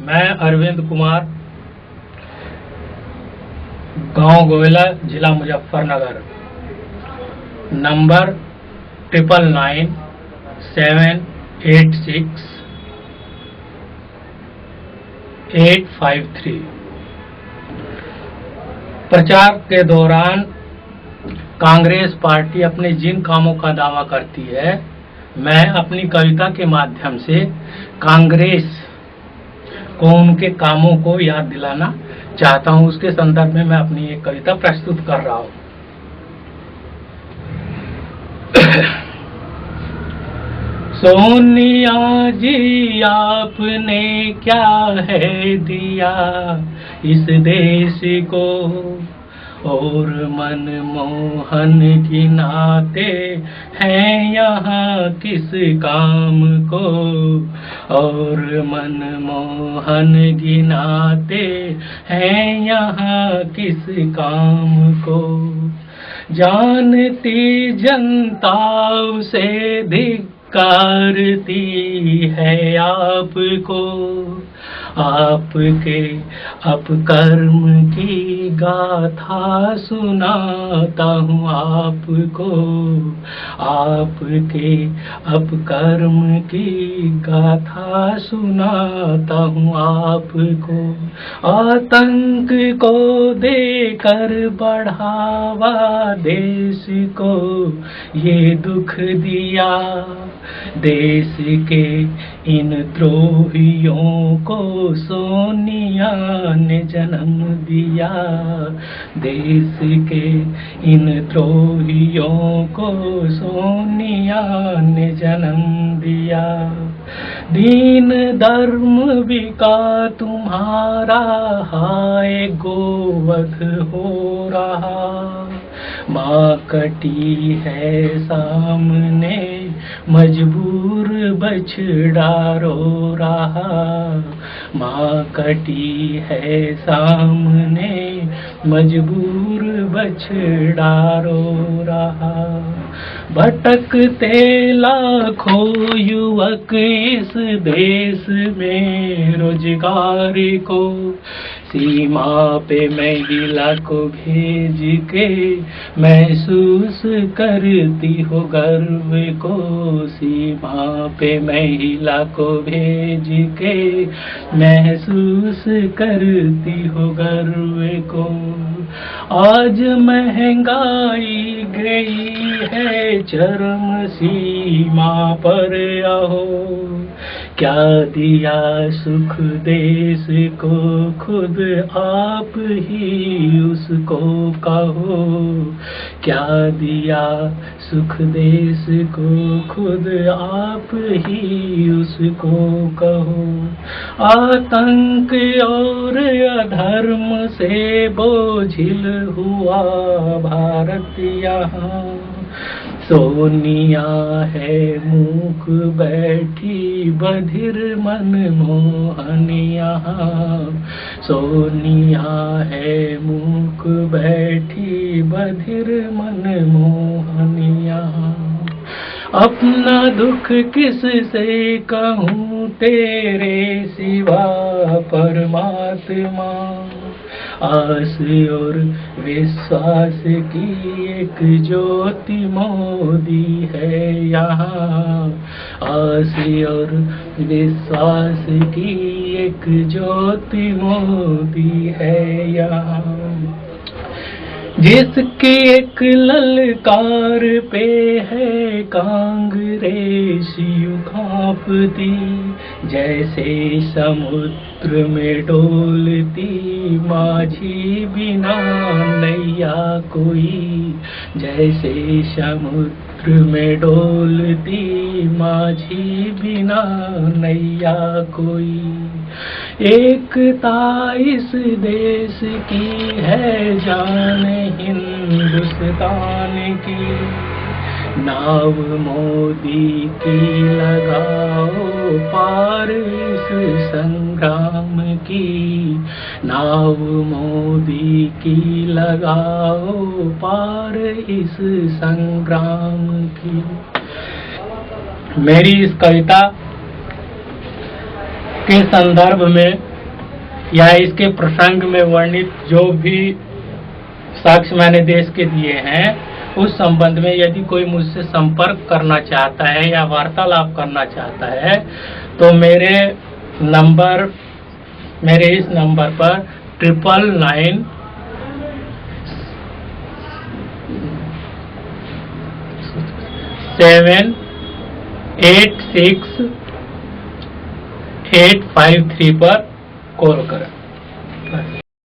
मैं अरविंद कुमार, गांव गोयला, जिला मुजफ्फरनगर, नंबर 999786 प्रचार के दौरान कांग्रेस पार्टी अपने जिन कामों का दावा करती है, मैं अपनी कविता के माध्यम से कांग्रेस को उनके कामों को याद दिलाना चाहता हूं। उसके संदर्भ में मैं अपनी एक कविता प्रस्तुत कर रहा हूं। सोनिया जी, आपने क्या है दिया इस देश को, और मनमोहन गिनाते हैं यहाँ किस काम को, और मनमोहन गिनाते हैं यहाँ किस काम को। जानती जनता उसे धिक्कारती है आपको, आपके अपकर्म की गाथा सुनाता हूँ आपको, आपके अपकर्म की गाथा सुनाता हूँ आपको। आतंक को देकर बढ़ावा देश को ये दुख दिया, देश के इन द्रोहियों को सोनिया ने जन्म दिया, देश के इन द्रोहियों को सोनिया ने जन्म दिया। दीन धर्म बिका तुम्हारा, हाय गोवध हो रहा, माँ कटी है सामने मजबूर बछड़ा रो रहा, माँ कटी है सामने मजबूर बछड़ा रो रहा। भटकते लाखों युवक इस देश में रोजगार को, सीमा पे महिला को भेज के महसूस करती हो गर्व को, सीमा पे महिला को भेज के महसूस करती हो गर्व को। आज महंगाई गई है चरम सीमा पर, आहो क्या दिया सुख देश को, खुद आप ही उसको कहो, क्या दिया सुख देश को, खुद आप ही उसको कहो। आतंक और अधर्म से बोझिल हुआ भारत यहाँ, सोनिया है मूक बैठी बधिर मनमोहन यहाँ, सोनिया है मूक बैठी बधिर मनमोहन यहाँ। अपना दुख किस से कहूँ तेरे सिवा परमात्मा, आस और विश्वास की एक ज्योति मोदी है यहाँ, आस और विश्वास की एक ज्योति मोदी है यहाँ। जिसकी एक ललकार पे है कांग्रेस यूं कांपती, जैसे समुद्र में डोलती माझी बिना नैया कोई, जैसे समुद्र में डोलती माझी बिना नैया कोई। एकता इस देश की है जान हिंदुस्तान की, नाव मोदी की लगाओ पार इस संग्राम की, नाव मोदी की लगाओ पार इस संग्राम की। मेरी इस कविता के संदर्भ में या इसके प्रसंग में वर्णित जो भी साक्ष्य मैंने देश के दिए हैं उस संबंध में यदि कोई मुझसे संपर्क करना चाहता है या वार्तालाप करना चाहता है तो मेरे इस नंबर पर 999 786 853 पर कॉल करें।